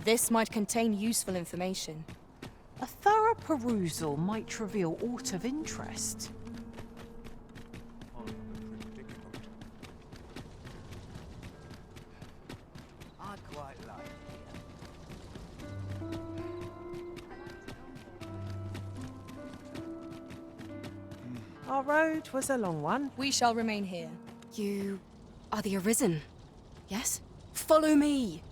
This might contain useful information. A thorough perusal might reveal aught of interest. I quite like it. Our road was a long one. We shall remain here. You are the Arisen, yes? Follow me!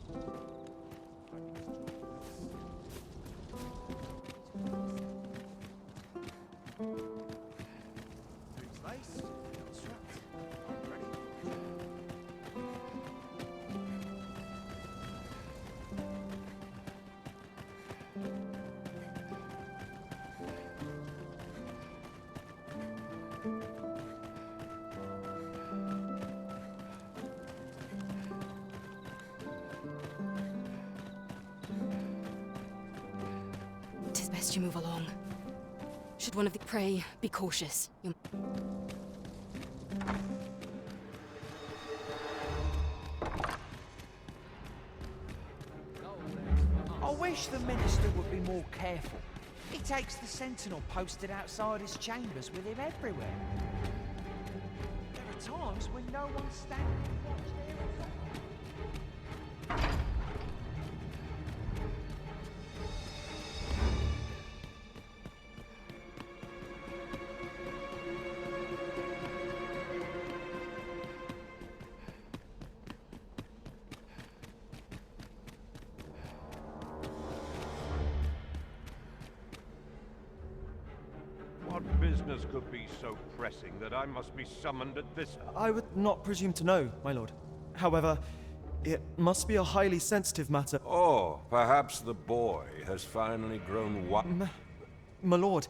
Tis best you move along. Should one of the prey be cautious, you... I wish the minister would be more careful. He takes the sentinel posted outside his chambers with him everywhere. There are times when no one's standing to watch there at all. What business could be so pressing that I must be summoned at this... I would not presume to know, my lord. However, it must be a highly sensitive matter. Oh, perhaps the boy has finally grown My lord,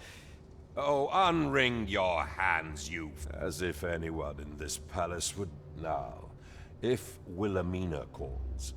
Oh, unwring your hands, you... As if anyone in this palace would... Now, if Wilhelmina calls...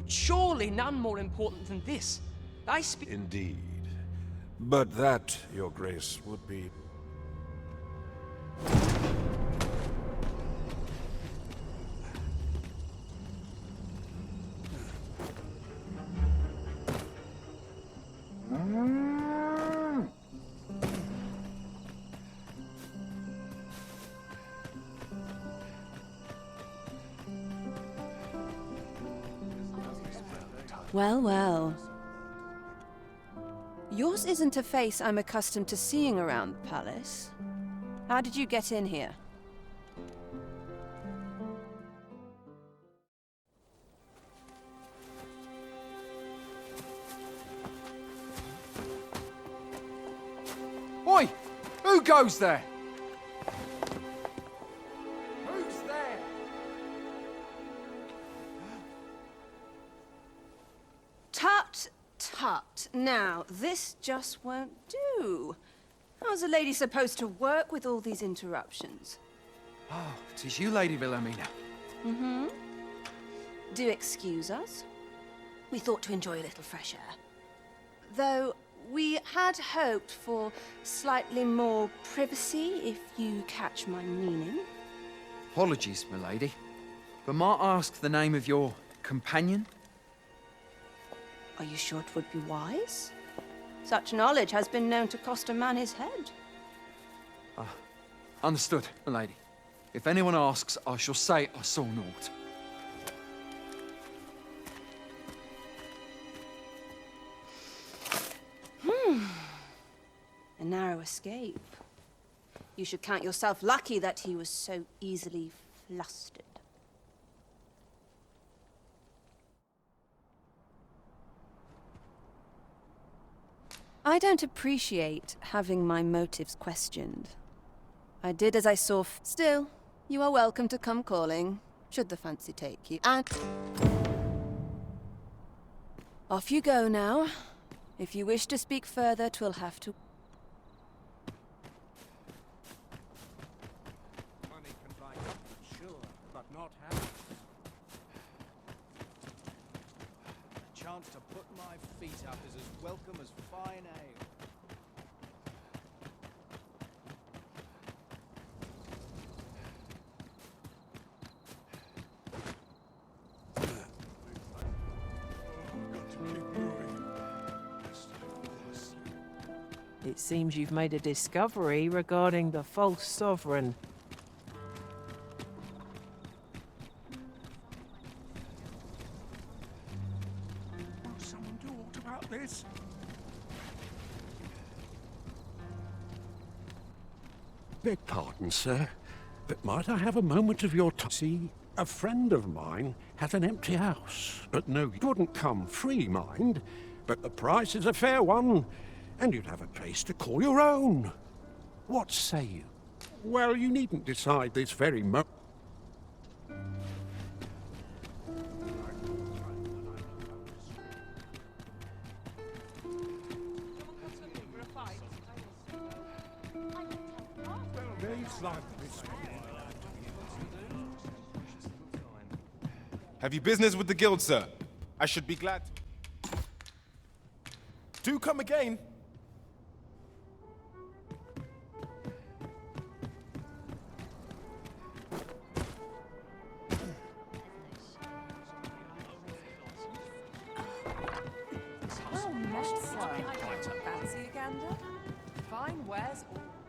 Surely none more important than this. I speak... Indeed. But that, your grace, would be... Well, well. Yours isn't a face I'm accustomed to seeing around the palace. How did you get in here? Oi! Who goes there? Who's there? Tut, tut. Now, this just won't do. How's a lady supposed to work with all these interruptions? Oh, 'tis you, Lady Wilhelmina. Mm-hmm. Do excuse us. We thought to enjoy a little fresh air. Though we had hoped for slightly more privacy, if you catch my meaning. Apologies, my lady. But might I ask the name of your companion? Are you sure it would be wise? Such knowledge has been known to cost a man his head. Understood, my lady. If anyone asks, I shall say I saw naught. A narrow escape. You should count yourself lucky that he was so easily flustered. I don't appreciate having my motives questioned. I did as I saw Still, you are welcome to come calling, should the fancy take you. And... off you go now. If you wish to speak further, 'twill have to... Money can buy comfort, sure, but not happiness. A chance to put my feet up is as welcome as fine ale. It seems you've made a discovery regarding the false sovereign. Will someone do aught about this? Beg pardon, sir, but might I have a moment of your time? See, a friend of mine has an empty house, but no, you wouldn't come free, mind, but the price is a fair one, and you'd have a place to call your own. What say you? Well, you needn't decide this very moment. Have you business with the guild, sir? I should be glad. Do come again.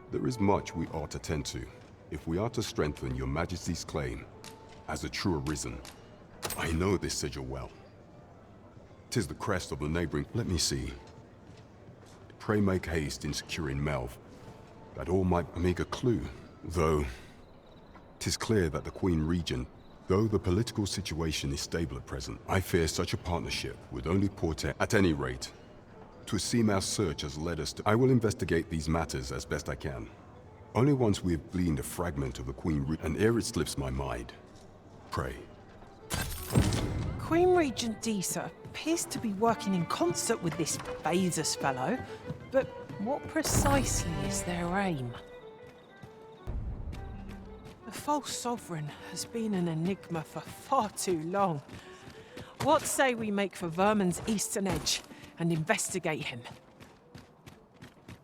There is much we ought to tend to, if we are to strengthen your majesty's claim as a true arisen. I know this sigil well. 'Tis the crest of the neighboring... Let me see. Pray make haste in securing Melv, that all might make a clue. Though, 'tis clear that the Queen Regent, though the political situation is stable at present, I fear such a partnership would only portend... At any rate, 'twould seem our search has led us to... I will investigate these matters as best I can. Only once we have gleaned a fragment of the Queen Regent, and ere it slips my mind, pray. Queen Regent Disa appears to be working in concert with this Bezos fellow, but what precisely is their aim? The false sovereign has been an enigma for far too long. What say we make for Vermin's eastern edge and investigate him?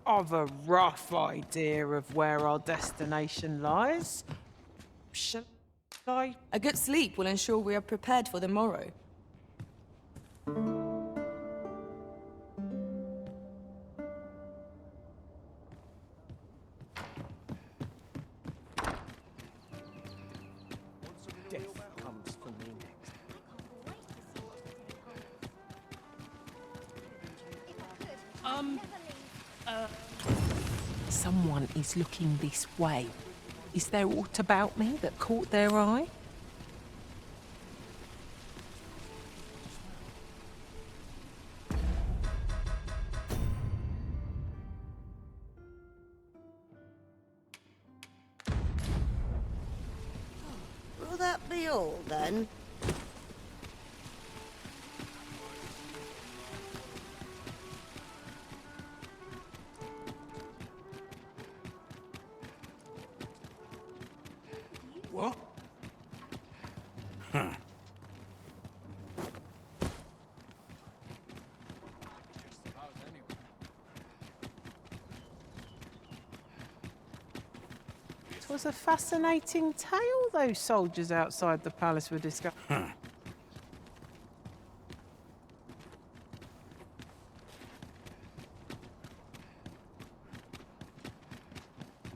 I've a rough idea of where our destination lies. Shall I? A good sleep will ensure we are prepared for the morrow. Death comes for me next. Someone is looking this way. Is there aught about me that caught their eye? Will that be all, then? What? Huh. It was a fascinating tale those soldiers outside the palace were discussing. Huh.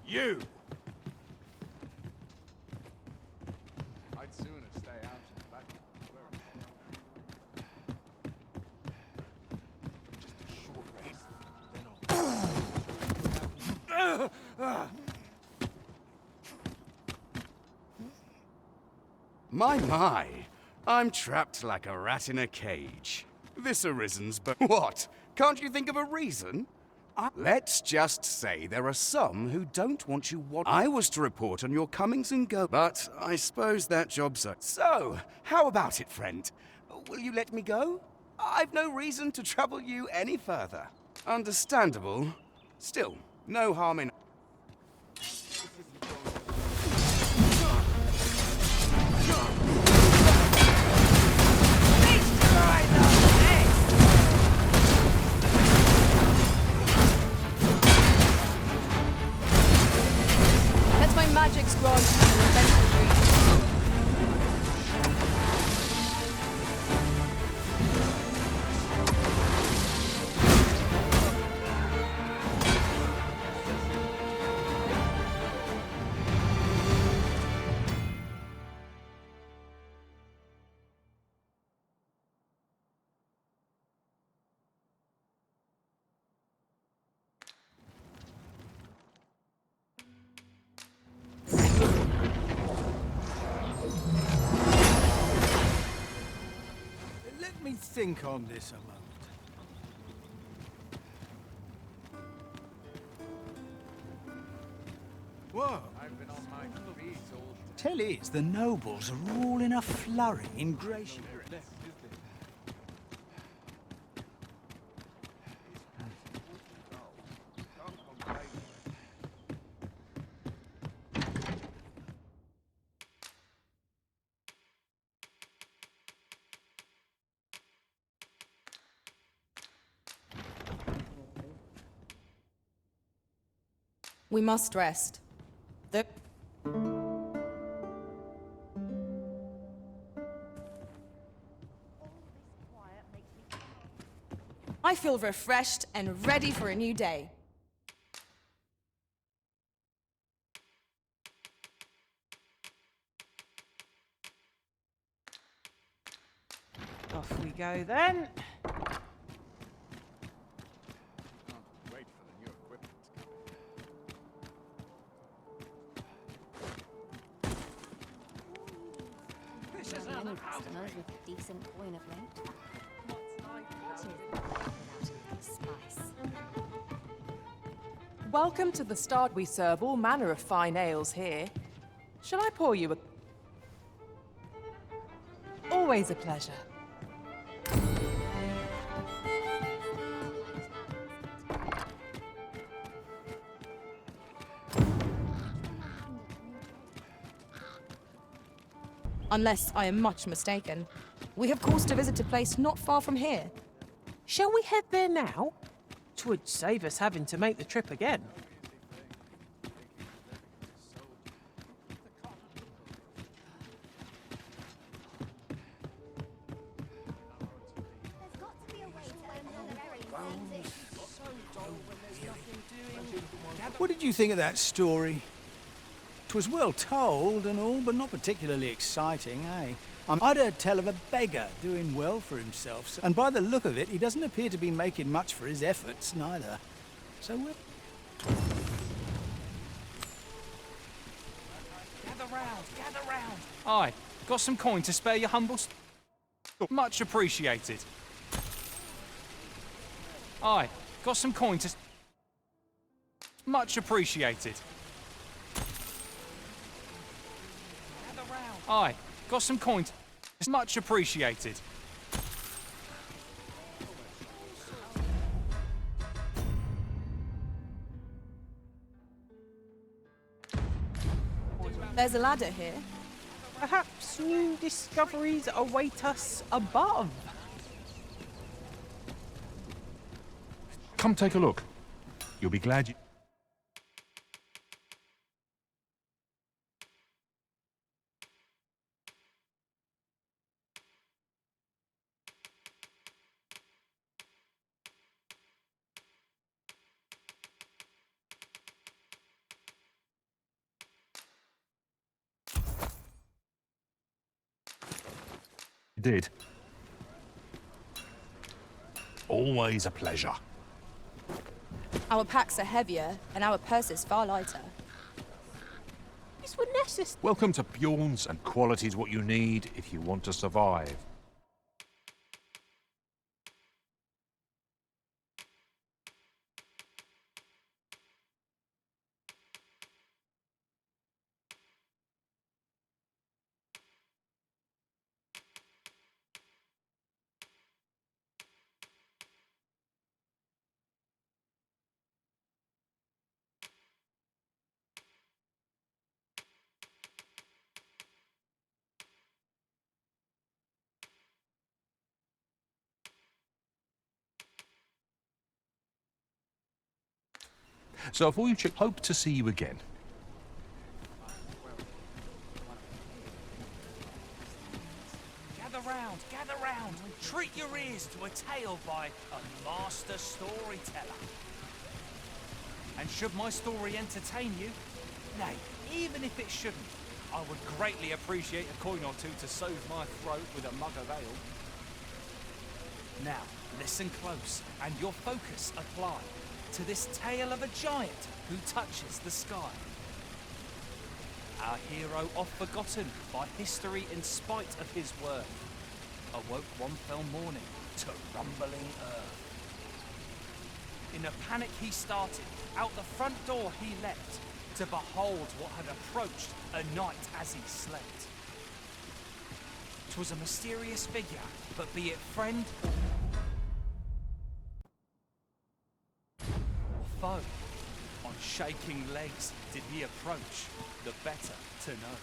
You! I'd sooner stay out and back. Just a short rest, then I'll... My, I'm trapped like a rat in a cage. This arisen's but what? Can't you think of a reason? Let's just say there are some who don't want you I was to report on your comings and go, but I suppose that job's So, how about it, friend? Will you let me go? I've no reason to trouble you any further. Understandable. Still, no harm in... Let my magics grant you an eventual dream. Let me think on this a moment. Whoa. I've been on my feet all... Tell is, the nobles are all in a flurry in Gracia. We must rest. I feel refreshed and ready for a new day. Off we go then. Customers with a decent coin of late. What is spice? Welcome to the start. We serve all manner of fine ales here. Shall I pour you a... Always a pleasure. Unless I am much mistaken. We have cause to visit a place not far from here. Shall we head there now? 'Twould save us having to make the trip again. What did you think of that story? 'Twas well told and all, but not particularly exciting, eh? I'd heard tell of a beggar doing well for himself, and by the look of it, he doesn't appear to be making much for his efforts, neither. So we'll... Gather round. Aye, got some coin to spare your humble... Much appreciated. Aye, got some coin to... Much appreciated. Aye, got some coin. It's much appreciated. There's a ladder here. Perhaps new discoveries await us above. Come take a look. You'll be glad you... did. Always a pleasure. Our packs are heavier, and our purses far lighter. This would necessary. Welcome to Bjorn's, and quality's what you need if you want to survive. So if all you hope to see you again. Gather round, treat your ears to a tale by a master storyteller. And should my story entertain you, nay, even if it shouldn't, I would greatly appreciate a coin or two to soothe my throat with a mug of ale. Now, listen close, and your focus apply to this tale of a giant who touches the sky. Our hero, oft forgotten by history in spite of his worth, awoke one fell morning to rumbling earth. In a panic he started, out the front door he leapt, to behold what had approached a night as he slept. 'Twas a mysterious figure, but be it friend or foe, on shaking legs did he approach, the better to know.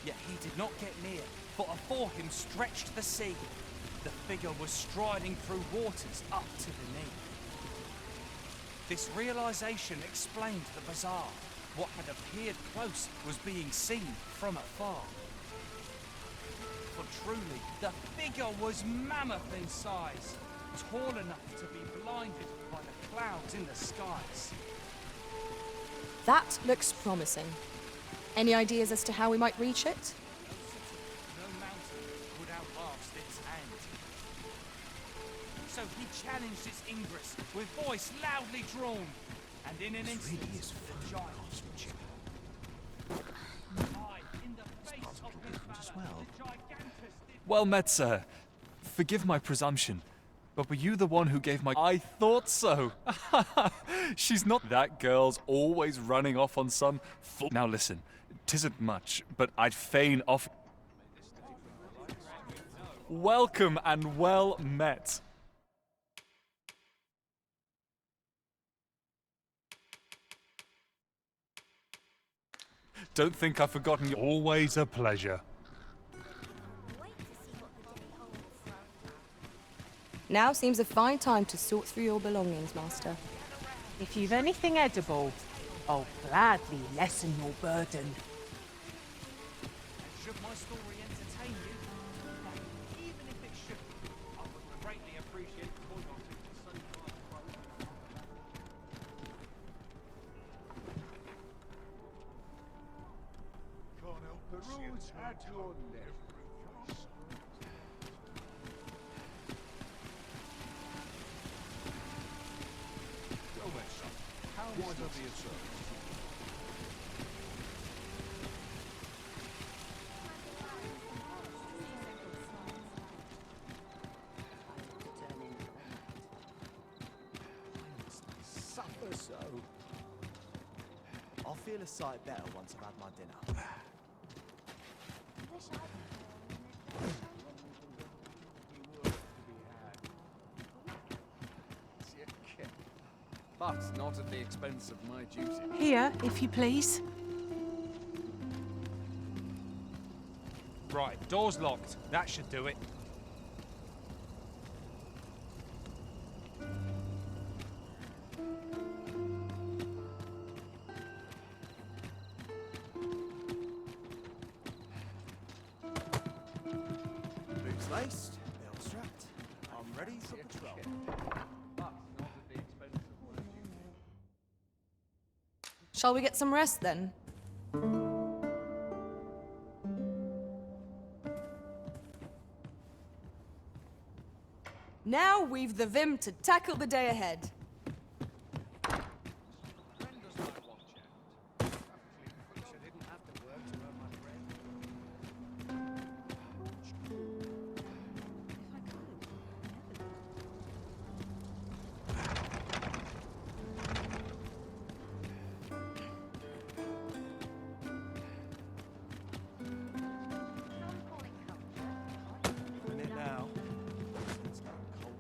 Yet he did not get near, for afore him stretched the sea. The figure was striding through waters up to the knee. This realization explained the bizarre. What had appeared close was being seen from afar. For truly, the figure was mammoth in size, tall enough to be blinded by the clouds in the skies. That looks promising. Any ideas as to how we might reach it? No mountain would outlast its hand. So he challenged its ingress with voice loudly drawn, and in an instant, the giant in the face of his valor, the gigantus did... Well met, sir. Forgive my presumption, but were you the one who gave my... I thought so. She's not... That girl's always running off on some fool... Now listen, 'tisn't much, but I'd fain off... Welcome and well met. Don't think I've forgotten you. Always a pleasure. Now seems a fine time to sort through your belongings, Master. If you've anything edible, I'll gladly lessen your burden. Should my story entertain you, even if it shouldn't, I would greatly appreciate the coin or two to soothe my throat. Peruse at your leisure. Go there, son. How might I be of service? Suffer so. I'll feel a sight better once I've had my dinner. But not at the expense of my duty. Here, if you please. Right, door's locked. That should do it. Boots laced, belt strapped. I'm ready for patrol. Shall we get some rest then? Now we've the vim to tackle the day ahead. Now. It's not cold.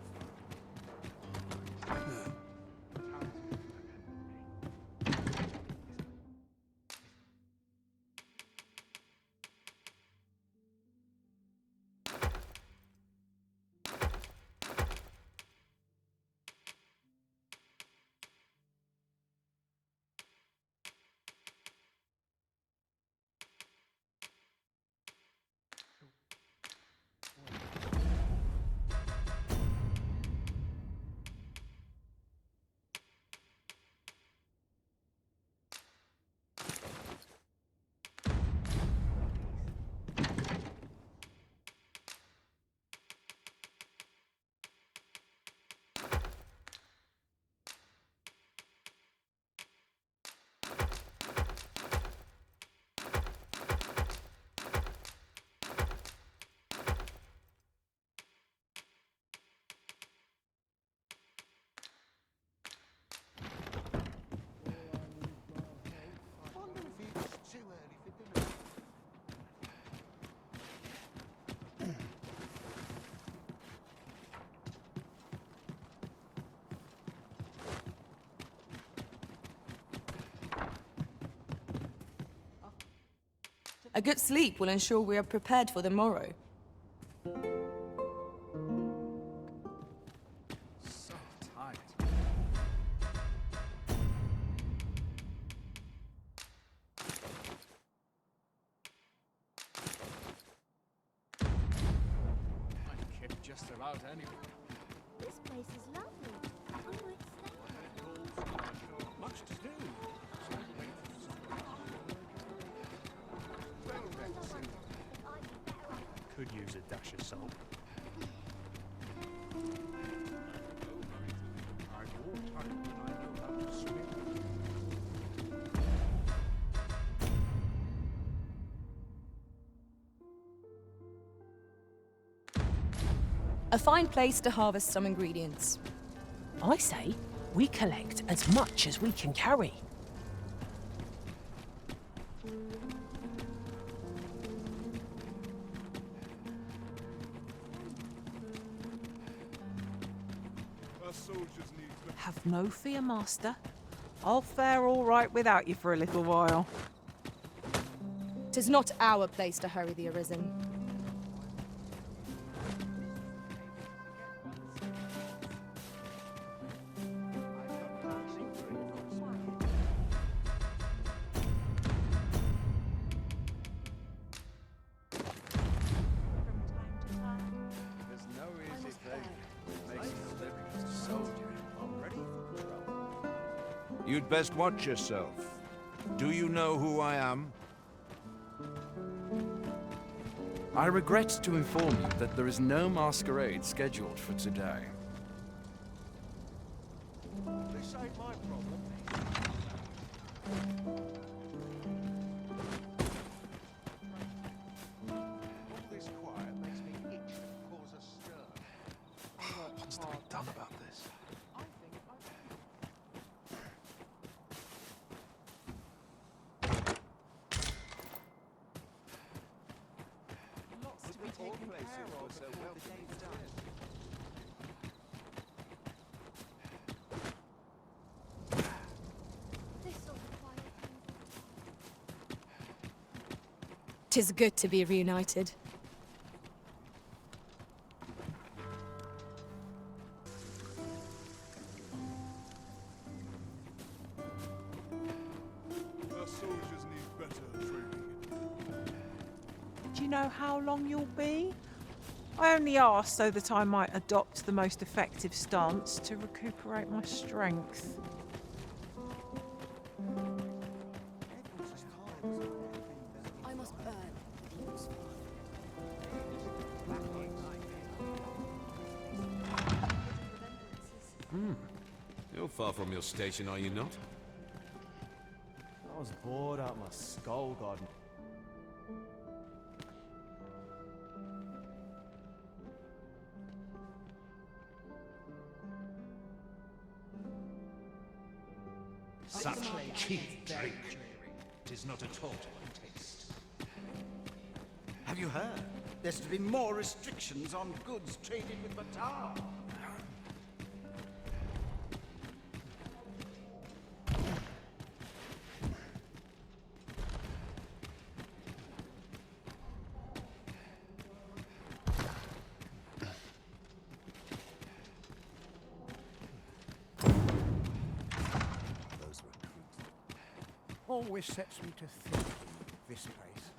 A good sleep will ensure we are prepared for the morrow. So tired. I kid just about anyone. This place is lovely. I might stay. Much to do. Could use a dash of salt. I've walked on it and I know how to swim. A fine place to harvest some ingredients. I say we collect as much as we can carry. Have no fear, Master. I'll fare all right without you for a little while. 'Tis not our place to hurry the Arisen. There's no easy thing. Makes a living as a soldier. I'm ready for trouble. You'd best watch yourself. Do you know who I am? I regret to inform you that there is no masquerade scheduled for today. This ain't my problem. All this quiet makes me itch and cause a stir. What's to be done about this? Lots to be taken care of before the day's done. This sort of quiet thing. 'Tis good to be reunited. Our soldiers need better training. Do you know how long you'll be? I only asked so that I might adopt the most effective stance to recuperate my strength. I must burn with he was You're far from your station, are you not? I was bored out my skull, God. Such cheap drink. 'Tis not at all to my taste. Have you heard? There's to be more restrictions on goods traded with Batar. Always sets me to thinking, this place.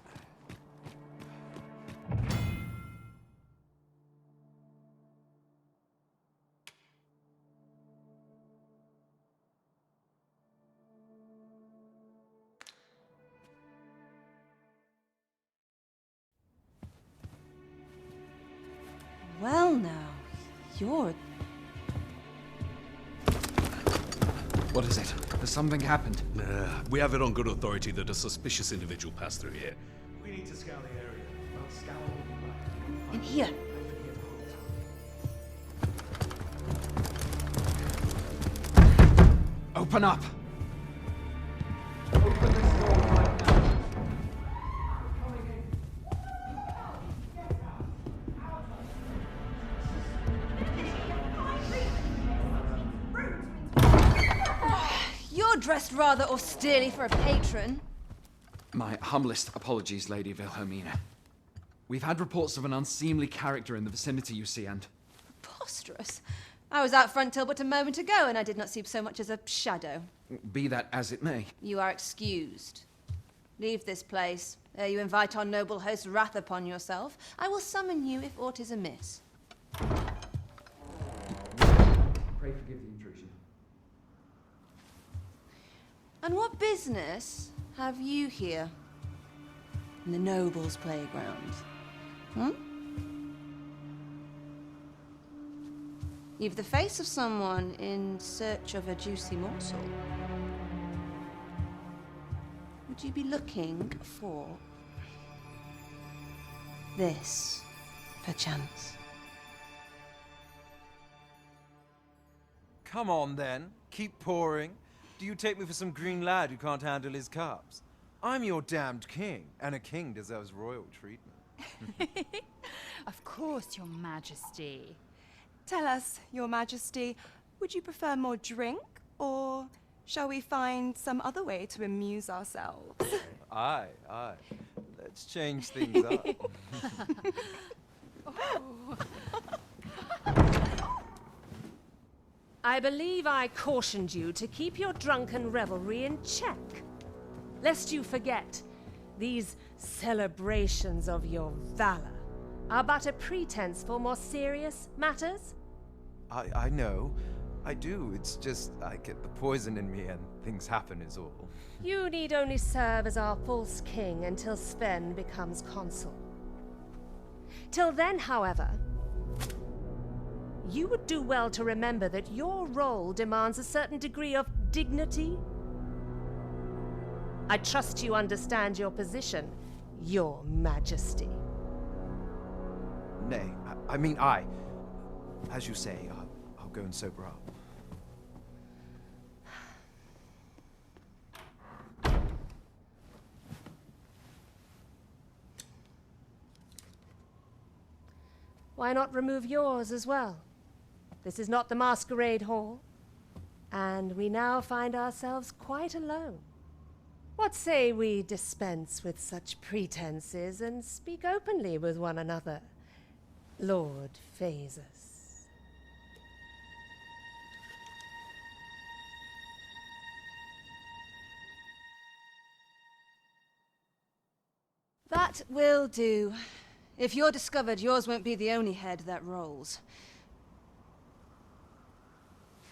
Well now, you're... What is it? Has something happened? We have it on good authority that a suspicious individual passed through here. We need to scour the area. I'll scour all the In here. Open up! You're dressed rather austerely for a patron. My humblest apologies, Lady Wilhelmina. We've had reports of an unseemly character in the vicinity, you see, and... Preposterous. I was out front till but a moment ago, and I did not see so much as a shadow. Be that as it may. You are excused. Leave this place, ere you invite our noble host's wrath upon yourself. I will summon you if aught is amiss. Pray forgive the intrusion. And what business have you here? In the nobles' playground? Hmm? You've the face of someone in search of a juicy morsel. Would you be looking for this, perchance? Come on, then. Keep pouring. Do you take me for some green lad who can't handle his cups? I'm your damned king, and a king deserves royal treatment. Of course, Your Majesty. Tell us, Your Majesty, would you prefer more drink, or shall we find some other way to amuse ourselves? Aye, aye. Let's change things up. I believe I cautioned you to keep your drunken revelry in check. Lest you forget, these celebrations of your valor are but a pretense for more serious matters. I know. I do. It's just I get the poison in me and things happen is all. You need only serve as our false king until Sven becomes consul. Till then, however, you would do well to remember that your role demands a certain degree of dignity. I trust you understand your position, Your Majesty. Nay, I mean I. As you say, I'll go and sober up. Why not remove yours as well? This is not the masquerade hall, and we now find ourselves quite alone. What say we dispense with such pretenses and speak openly with one another, Lord Phasus? That will do. If you're discovered, yours won't be the only head that rolls.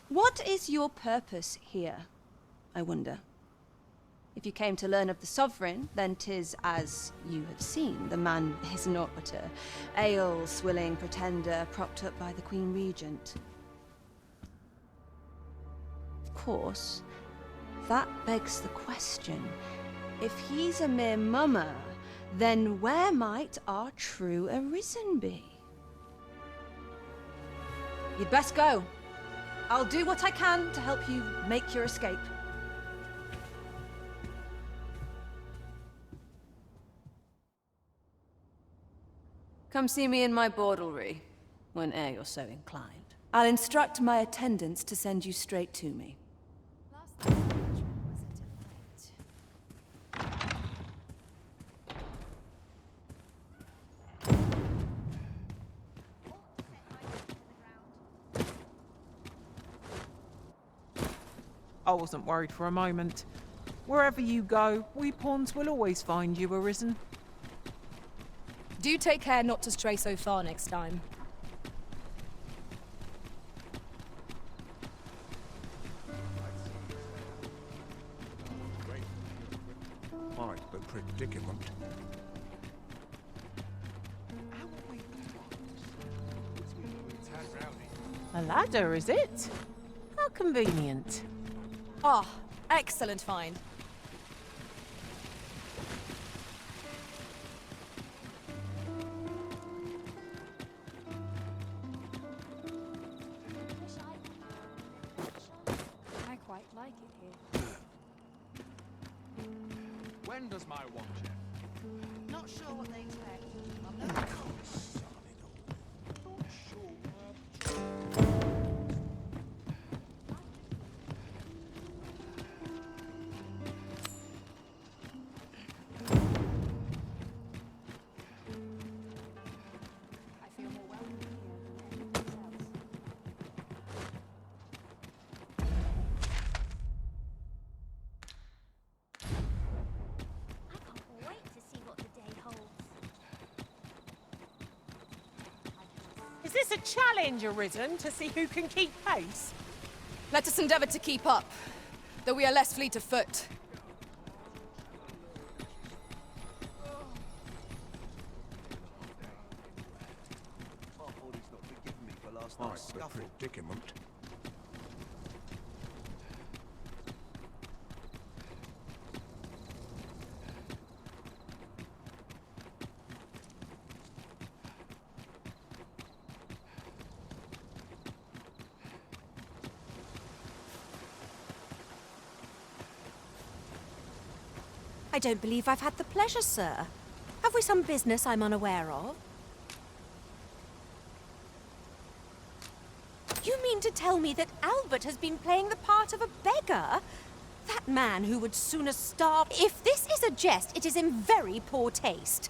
What is your purpose here, I wonder? If you came to learn of the Sovereign, then 'tis as you have seen. The man is naught but a ale-swilling pretender propped up by the Queen Regent. Of course, that begs the question. If he's a mere mummer, then where might our true Arisen be? You'd best go. I'll do what I can to help you make your escape. Come see me in my bordlery, whene'er you're so inclined. I'll instruct my attendants to send you straight to me. I wasn't worried for a moment. Wherever you go, we pawns will always find you, Arisen. Do take care not to stray so far next time. Quite the predicament. A ladder, is it? How convenient. Ah, excellent find. I quite like it here. When does my watch end? Not sure what they expect. I'm not Is this a challenge arisen to see who can keep pace? Let us endeavor to keep up, though we are less fleet of foot. The predicament. I don't believe I've had the pleasure, sir. Have we some business I'm unaware of? You mean to tell me that Albert has been playing the part of a beggar? That man who would sooner starve. If this is a jest, it is in very poor taste.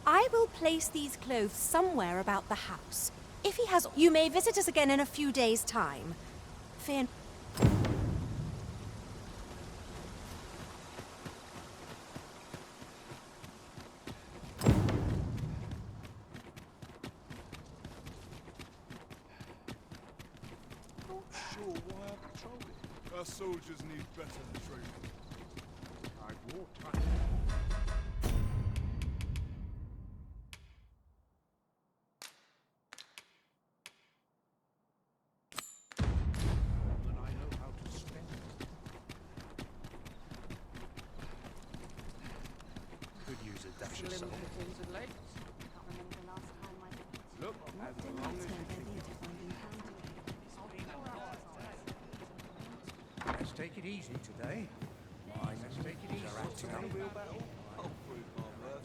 I will place these clothes somewhere about the house. If he has, you may visit us again in a few days' time. Fear. Sure why I patrol it. Our soldiers need better training. I've wartime. And I know how to spend it. Could use a dash of salt. Look, as long as Let's take it easy today. Let's take it easy. Acting up. real battle. Oh, fruit, my word.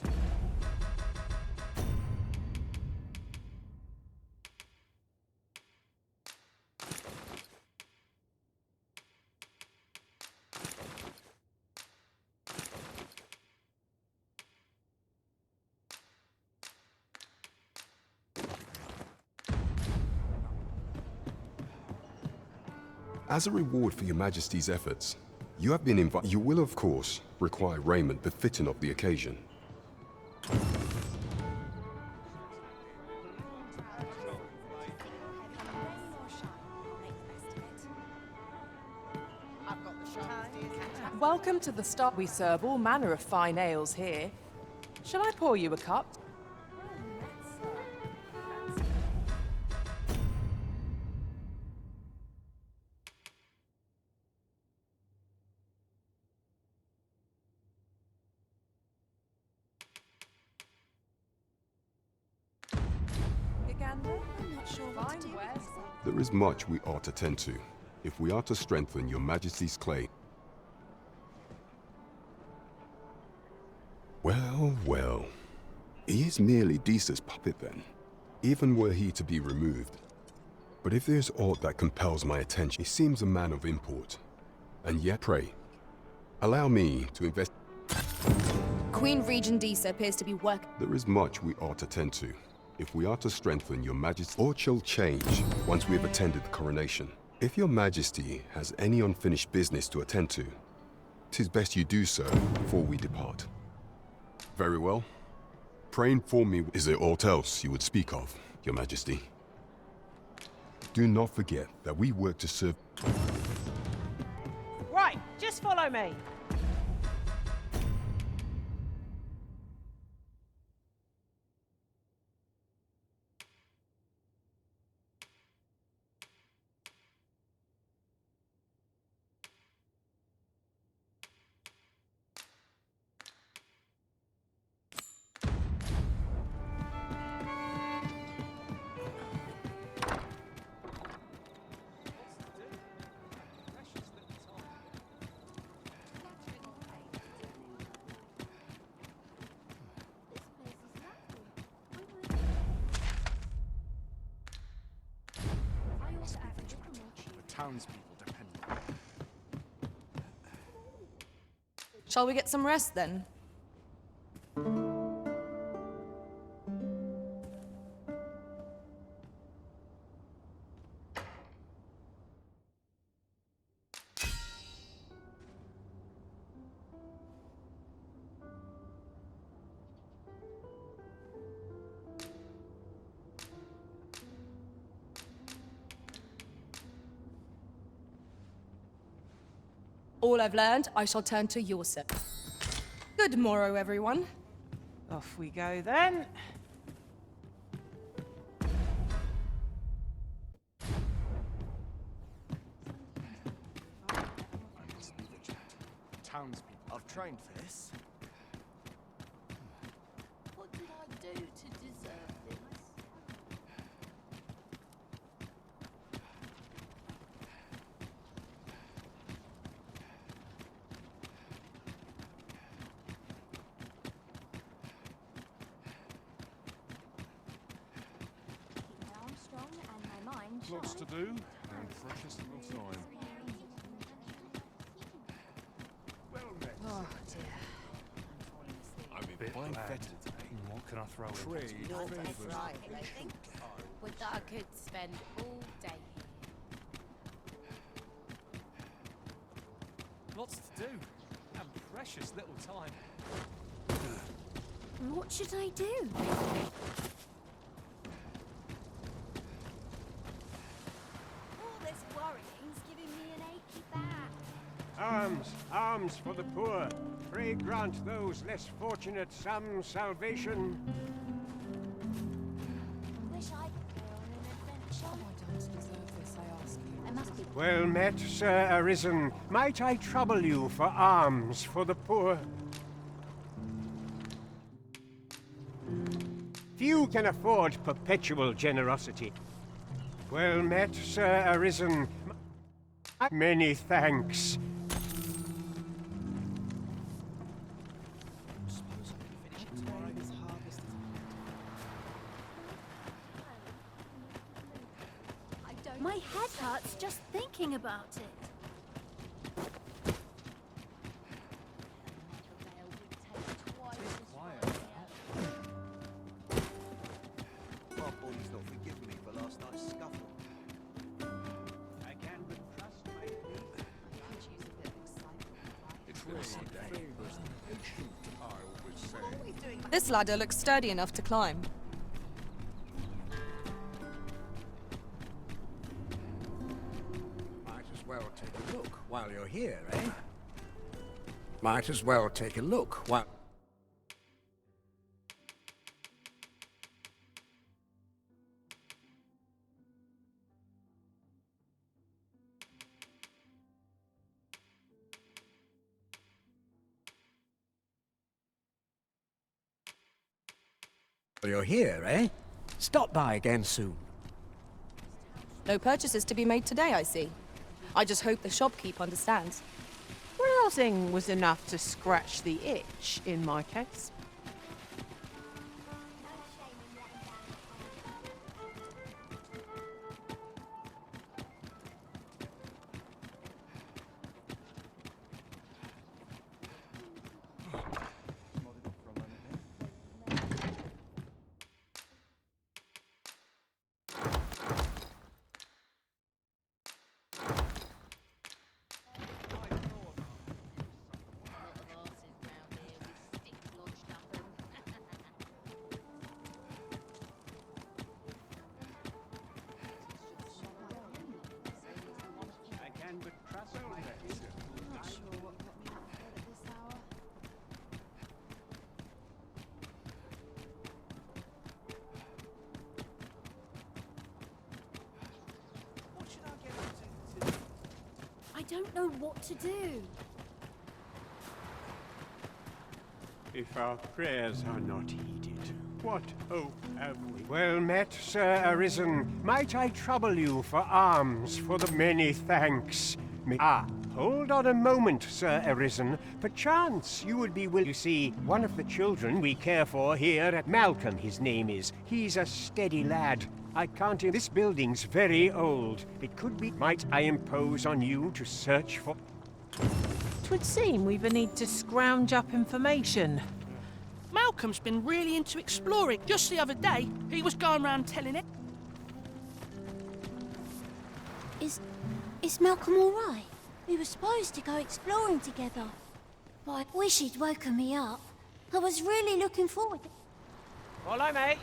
As a reward for your Majesty's efforts, you have been invited. You will, of course, require raiment befitting of the occasion. Welcome to the start. We serve all manner of fine ales here. Shall I pour you a cup? There is much we ought to tend to, if we are to strengthen your Majesty's claim. Well, well. He is merely Desa's puppet then, even were he to be removed. But if there's aught that compels my attention, he seems a man of import. And yet, pray, allow me to invest. Queen Regent Disa appears to be There is much we ought to tend to, if we are to strengthen your Majesty. Or shall change once we have attended the coronation. If your Majesty has any unfinished business to attend to, 'tis best you do so before we depart. Very well. Pray inform me, is there aught else you would speak of, your Majesty? Do not forget that we work to serve. Right, just follow me. Townspeople depend on it. Shall we get some rest then? all I've learned, I shall turn to your service. Good morrow, everyone. Off we go then. Townspeople. I've trained for this. What did I do to deserve this? Keep my arms strong and my mind sharp. Lots to do, and precious little time. Oh dear. I've been Bit playing bland better today. What can I throw in? Trade favours. I think. But I could spend all day Lots to do, and precious little time. What should I do? All this worrying's giving me an achy back. Arms, arms for the poor. Pray grant those less fortunate some salvation. Wish I could go on an adventure. I don't deserve this, I ask you. I must be. Well met, Sir Arisen. Might I trouble you for alms for the poor? Few can afford perpetual generosity. Well met, Sir Arisen. Many thanks. My head hurts just thinking about it. My body's not forgiven me for last night's scuffle. I can but trust my Trade favours the patient, I always say. This ladder looks sturdy enough to climb. Might as well take a look while you're here, eh? Might as well take a look while... You're here, eh? Stop by again soon. No purchases to be made today, I see. I just hope the shopkeep understands. Browsing was enough to scratch the itch in my case. I can but trust my... I'm not sure what put me off bed at this hour. What should I get up to? I don't know what to do. If our prayers are not heeded, what hope have we? Well met, Sir Arisen. Might I trouble you for alms for the many thanks? Hold on a moment, Sir Arisen. Perchance you would be willing to see one of the children we care for here at Malcolm, his name is. He's a steady lad. I can't... This building's very old. It could be... Might I impose on you to search for... 'Twould seem we've a need to scrounge up information. Malcolm's been really into exploring. Just the other day, he was going around telling it. Is Malcolm all right? We were supposed to go exploring together. But I wish he'd woken me up. I was really looking forward to... Follow me.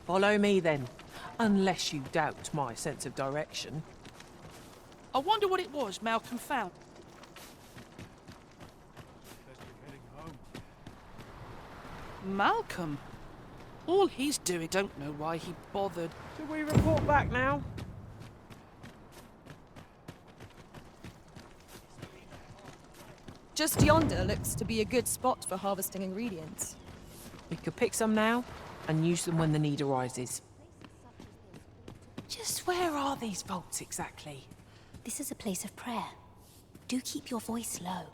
Follow me then, unless you doubt my sense of direction. I wonder what it was Malcolm found. Malcolm? All he's doing, don't know why he bothered. Do we report back now? Just yonder looks to be a good spot for harvesting ingredients. We could pick some now and use them when the need arises. Just where are these vaults exactly? This is a place of prayer. Do keep your voice low.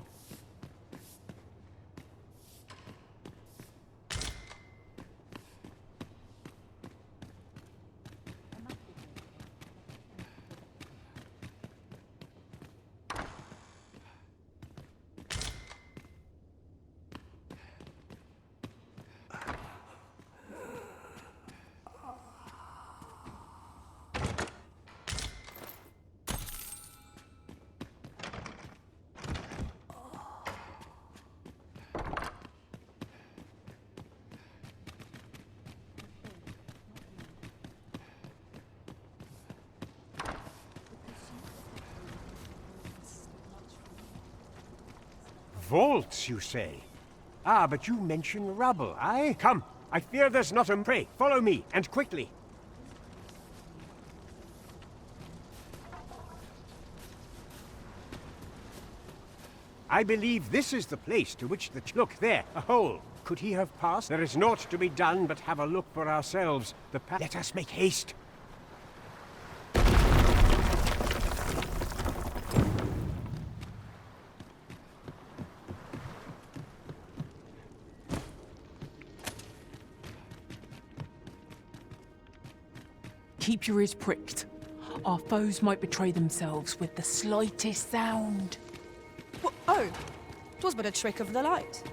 Vaults, you say? Ah, but you mention rubble, aye? Come, I fear there's not a prey. Follow me, and quickly. I believe this is the place to which the... Look, there, a hole. Could he have passed? There is naught to be done but have a look for ourselves. Let us make haste. Keep your ears pricked. Our foes might betray themselves with the slightest sound. Oh, 'twas but a trick of the light.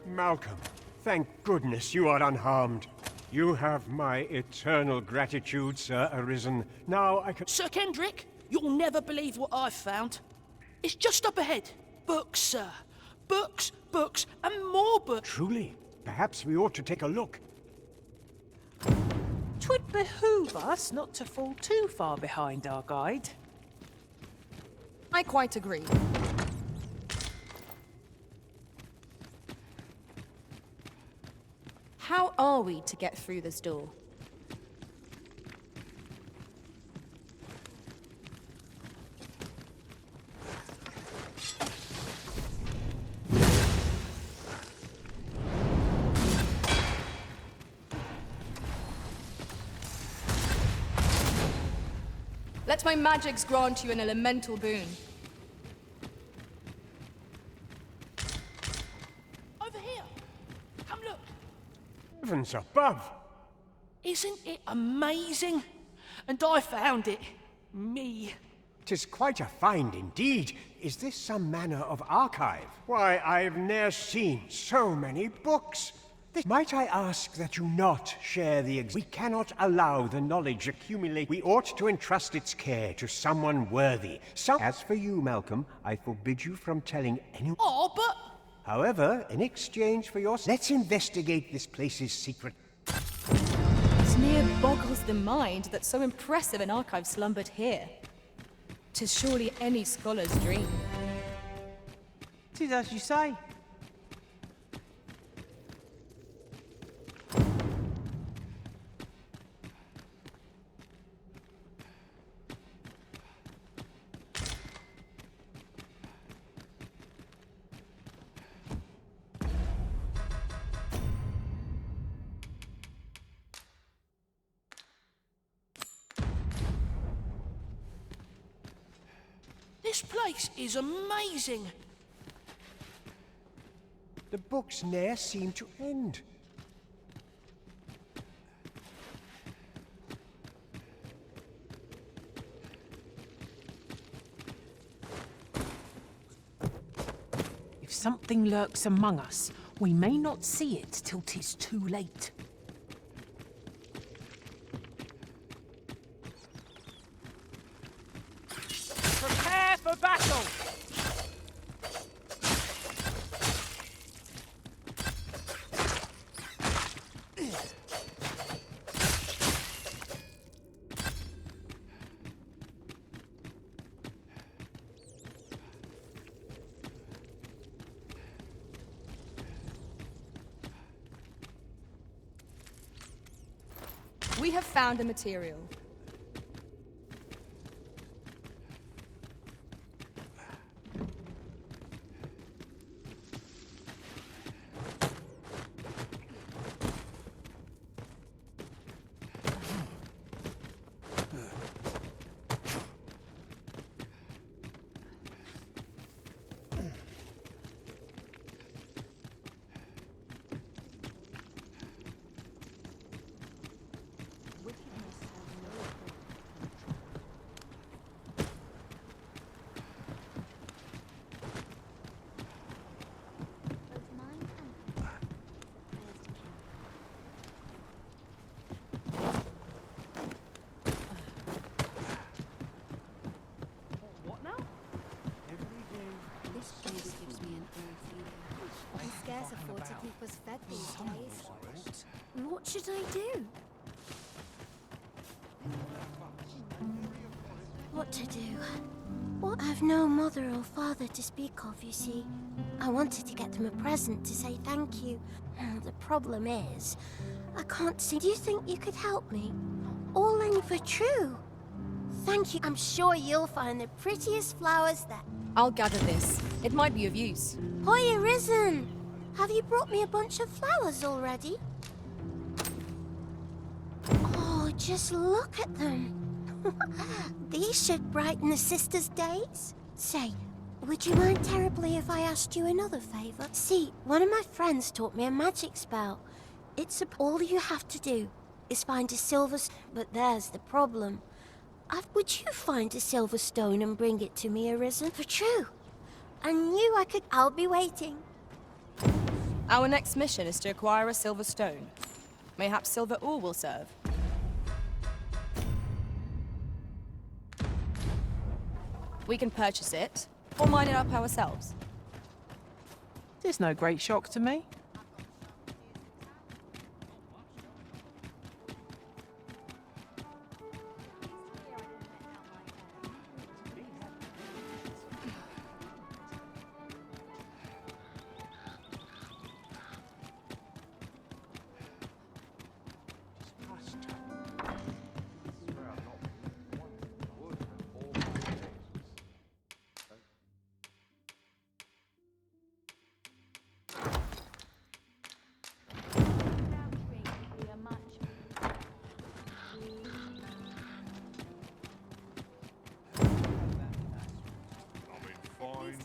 Malcolm, thank goodness you are unharmed. You have my eternal gratitude, Sir Arisen. Now I can... Sir Kendrick, you'll never believe what I've found. It's just up ahead. Books, sir. Books, books, and more books. Truly? Perhaps we ought to take a look. 'Twould behoove us not to fall too far behind our guide. I quite agree. How are we to get through this door? Let my magics grant you an elemental boon. Over here. Come look. Heavens above! Isn't it amazing? And I found it. Me. 'Tis quite a find indeed. Is this some manner of archive? Why, I've ne'er seen so many books. Might I ask that you not share the... We cannot allow the knowledge accumulate. We ought to entrust its care to someone worthy. As for you, Malcolm, I forbid you from telling anyone... Oh, but... However, in exchange for your... Let's investigate this place's secret... It near boggles the mind that so impressive an archive slumbered here. 'Tis surely any scholar's dream. 'Tis as you say. This place is amazing. The books ne'er seem to end. If something lurks among us, we may not see it till 'tis too late. for battle! We have found a material. This place gives me an ill feeling. I scarce afford to keep us fed these days. What should I do? What to do? Well, I've no mother or father to speak of, you see. I wanted to get them a present to say thank you. The problem is, I can't see. Do you think you could help me? All in for true. Thank you. I'm sure you'll find the prettiest flowers there. I'll gather this. It might be of use. Hoy, Arisen! Have you brought me a bunch of flowers already? Oh, just look at them. These should brighten the sisters' days. Say, would you mind terribly if I asked you another favor? See, one of my friends taught me a magic spell. All you have to do is find a silver... But there's the problem. Would you find a silver stone and bring it to me, Arisen? For true. I knew I could... I'll be waiting. Our next mission is to acquire a silver stone. Mayhaps silver ore will serve. We can purchase it, or mine it up ourselves. It's no great shock to me.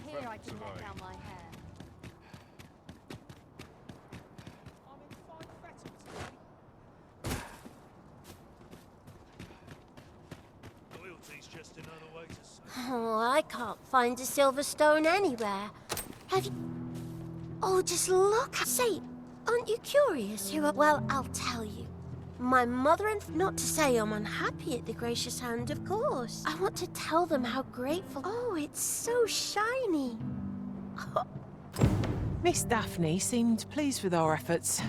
Here I can let down my hair. Loyalty's just another way to say. Oh, I can't find a silver stone anywhere. Have you... Oh, just look. Say, aren't you curious who... Well, I'll tell you. My mother and... Not to say I'm unhappy at the gracious hand, of course. I want to tell them how grateful... Oh, it's so shiny. Miss Daphne seemed pleased with our efforts.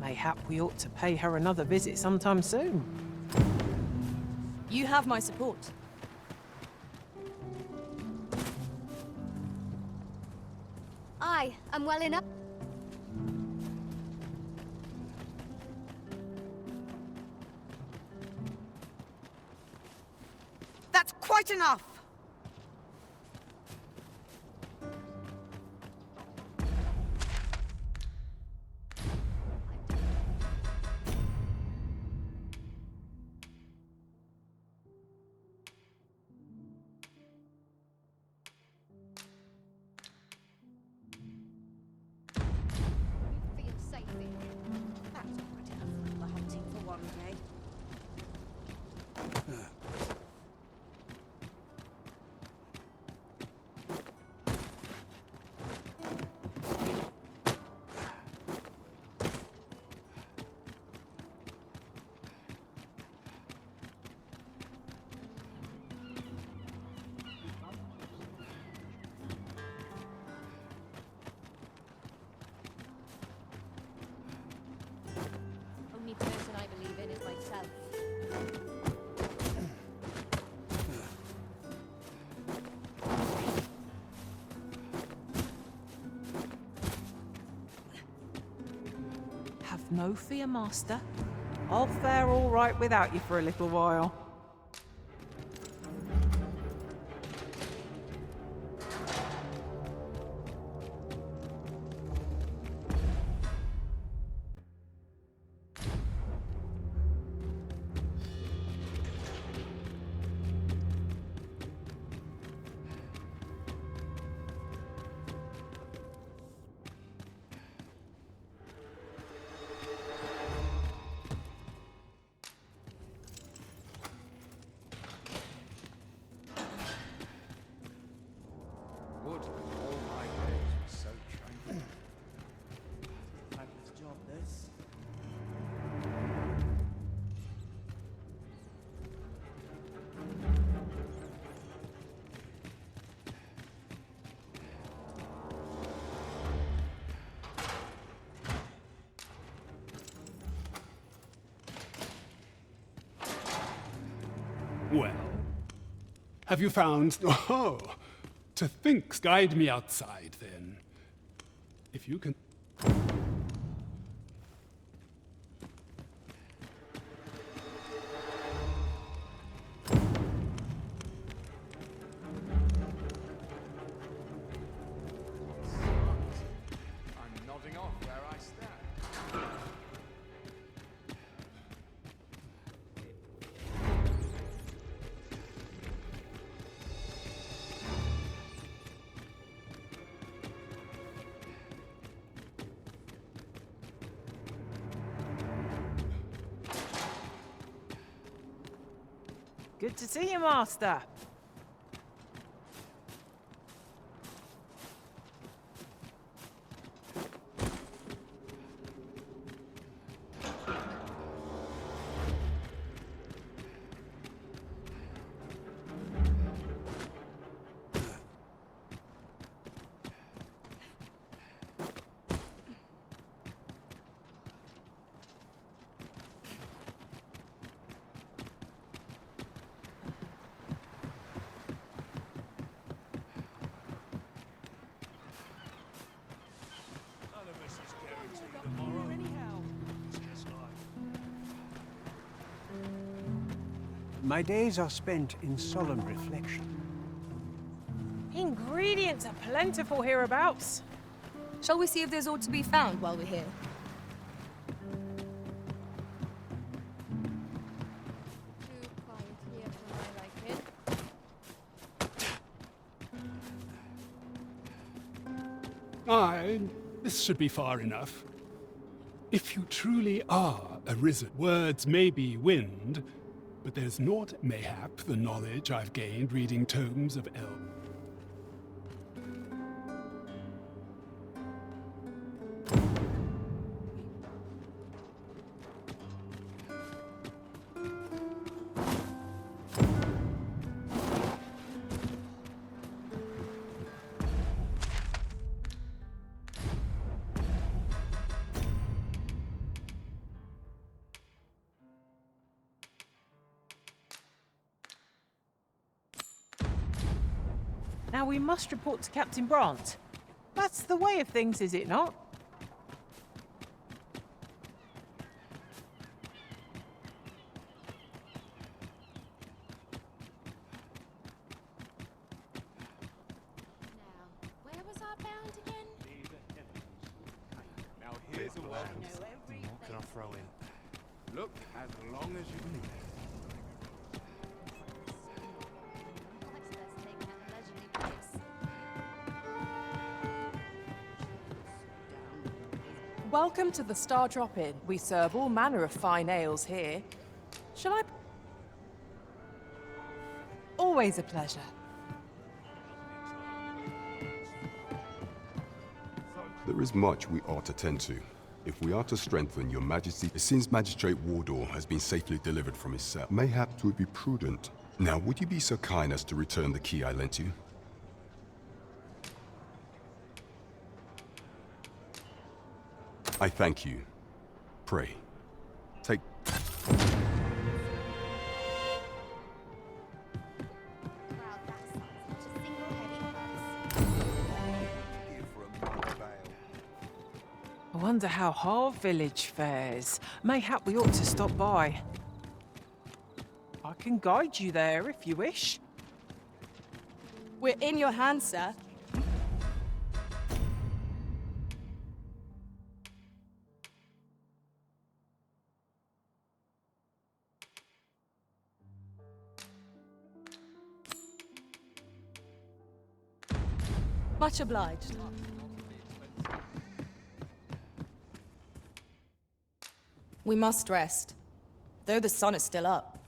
Mayhap we ought to pay her another visit sometime soon. You have my support. I am well enough. That's quite enough! Feel safe in here. That's good enough for the hunting for one day. No fear, Master. I'll fare all right without you for a little while. Would all my days were so tranquil. Thankless job, this. Well, have you found... Oh, to think, guide me outside, then. If you can... I'm nodding off where I stand. Good to see you, Master. None of us is guaranteed tomorrow anyhow. It's just life. My days are spent in solemn reflection. Ingredients are plentiful hereabouts. Shall we see if there's aught to be found while we're here? Too quiet here for my liking. Aye, this should be far enough. If you truly are arisen, words may be wind, but there's naught, mayhap, the knowledge I've gained reading tomes of elves. Now we must report to Captain Brant. That's the way of things, is it not? Now, where was our bound again? Now here's a word. What can I throw in? Look, as long as you need. Welcome to the Star Drop-In. We serve all manner of fine ales here. Shall I... Always a pleasure. There is much we ought to tend to. If we are to strengthen your majesty, it seems Magistrate Wardor has been safely delivered from his cell. Mayhap 'twould be prudent. Now, would you be so kind as to return the key I lent you? I thank you. Pray, take... Wonder how our village fares. Mayhap we ought to stop by. I can guide you there if you wish. We're in your hands, sir. Much obliged. We must rest, though the sun is still up.